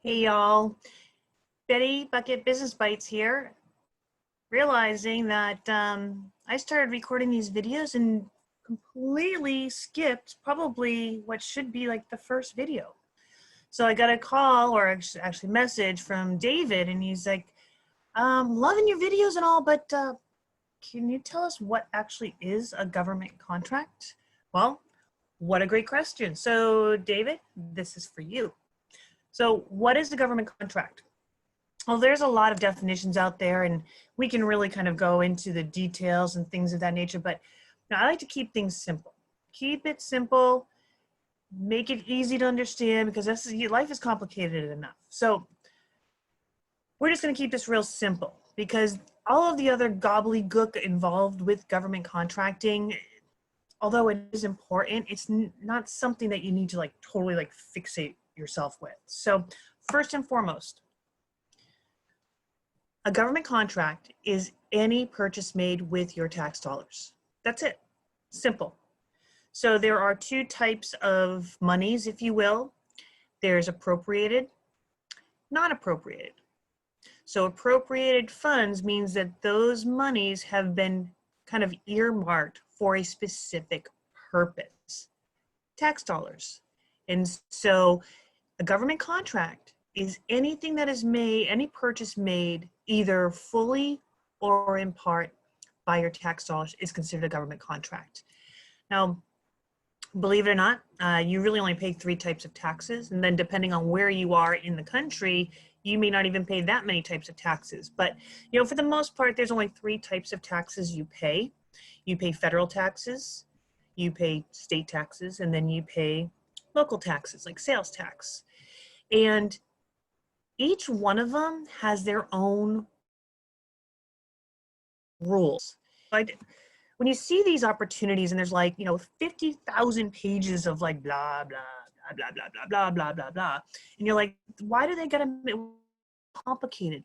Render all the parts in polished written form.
Hey y'all, Betty Bucket Business Bites here, realizing that I started recording these videos and completely skipped probably what should be like the first video. So I got a call or actually message from David, and he's like, loving your videos and all, but can you tell us what actually is a government contract? Well, what a great question. So David, this is for you. So what is the government contract? Well, there's a lot of definitions out there, and we can really kind of go into the details and things of that nature. But I like to keep things simple. Keep it simple, make it easy to understand, because life is complicated enough. So we're just going to keep this real simple, because all of the other gobbledygook involved with government contracting, although it is important, it's not something that you need to like totally like fixate yourself with. So first and foremost, a government contract is any purchase made with your tax dollars. That's it. Simple. So there are two types of monies, if you will. There's appropriated, non-appropriated. So appropriated funds means that those monies have been kind of earmarked for a specific purpose. Tax dollars. And so a government contract is anything that is made, any purchase made either fully or in part by your tax dollars is considered a government contract. Now, believe it or not, you really only pay 3 types of taxes. And then depending on where you are in the country, you may not even pay that many types of taxes. But, for the most part, there's only 3 types of taxes you pay. You pay federal taxes, you pay state taxes, and then you pay local taxes like sales tax. And each one of them has their own rules. When you see these opportunities and there's like, 50,000 pages of like blah, blah, blah, blah, blah, blah, blah, blah, blah. And you're like, why do they gotta make it complicated?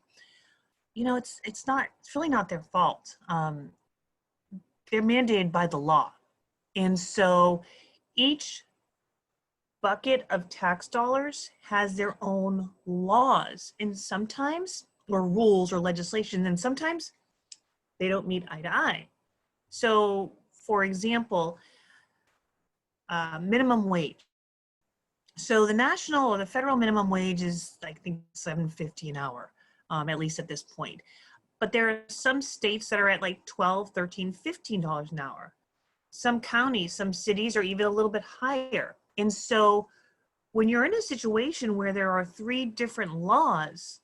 It's really not their fault. They're mandated by the law. And so each bucket of tax dollars has their own laws, and sometimes, or rules or legislation, and sometimes they don't meet eye to eye. So for example, minimum wage. So the federal minimum wage is, I think, $7.50 an hour, at least at this point. But there are some states that are at like $12, $13, $15 an hour. Some counties, some cities are even a little bit higher. And so when you're in a situation where there are 3 different laws,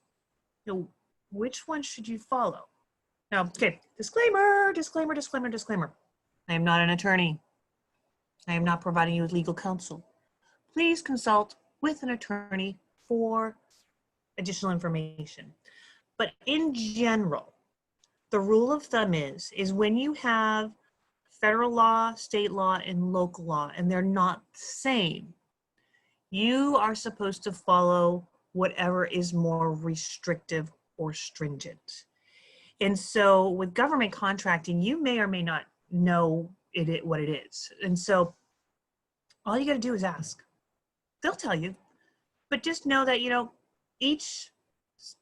which one should you follow? Now, okay, disclaimer, disclaimer, disclaimer, disclaimer. I am not an attorney. I am not providing you with legal counsel. Please consult with an attorney for additional information. But in general, the rule of thumb is when you have federal law, state law, and local law, and they're not the same, you are supposed to follow whatever is more restrictive or stringent. And so with government contracting, you may or may not know what it is. And so all you got to do is ask. They'll tell you. But just know that, each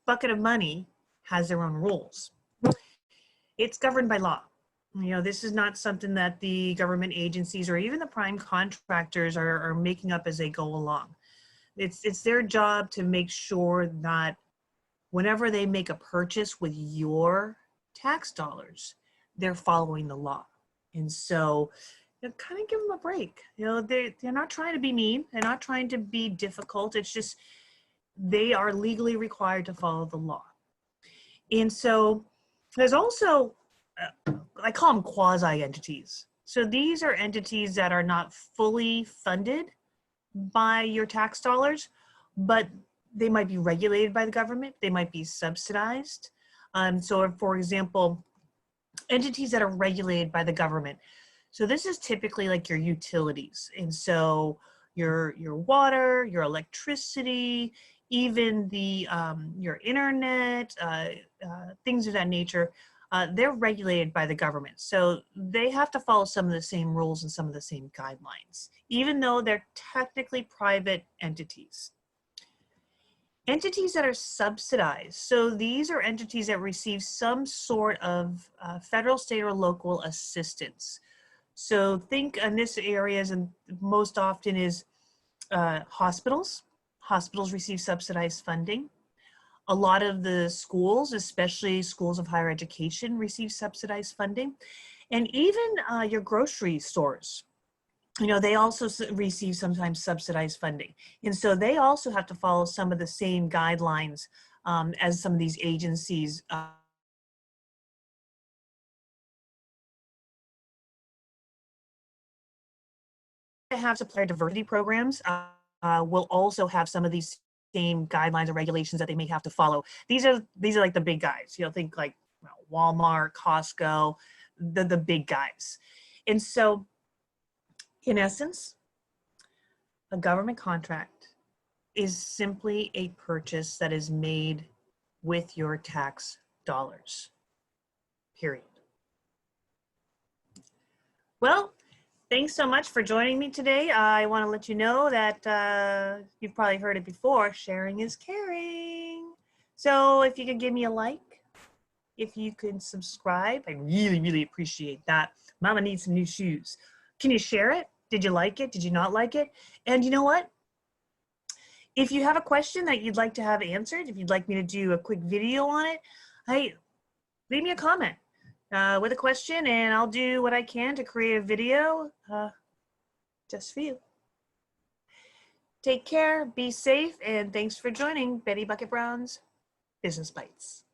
bucket of money has their own rules. It's governed by law. This is not something that the government agencies or even the prime contractors are making up as they go along. It's their job to make sure that whenever they make a purchase with your tax dollars, they're following the law. And so kind of give them a break. They're not trying to be mean. They're not trying to be difficult. It's just they are legally required to follow the law. And so there's also, I call them quasi-entities. So these are entities that are not fully funded by your tax dollars, but they might be regulated by the government. They might be subsidized. So for example, entities that are regulated by the government. So this is typically like your utilities. And so your water, your electricity, even your internet, things of that nature, they're regulated by the government. So they have to follow some of the same rules and some of the same guidelines, even though they're technically private entities. Entities that are subsidized. So these are entities that receive some sort of federal, state, or local assistance. So think in this areas, and most often is hospitals. Hospitals receive subsidized funding. A lot of the schools, especially schools of higher education, receive subsidized funding. And even your grocery stores, you know, they also receive sometimes subsidized funding. And so they also have to follow some of the same guidelines as some of these agencies. Have supplier diversity programs will also have some of these same guidelines or regulations that they may have to follow. These are like the big guys. You know, think like Walmart, Costco, the big guys. And so, in essence, a government contract is simply a purchase that is made with your tax dollars. Period. Well, thanks so much for joining me today. I want to let you know that you've probably heard it before, sharing is caring. So if you could give me a like, if you could subscribe, I really, really appreciate that. Mama needs some new shoes. Can you share it? Did you like it? Did you not like it? And you know what? If you have a question that you'd like to have answered, if you'd like me to do a quick video on it, hey, leave me a comment with a question, and I'll do what I can to create a video just for you. Take care, be safe, and thanks for joining Betty Bucket Brown's Business Bites.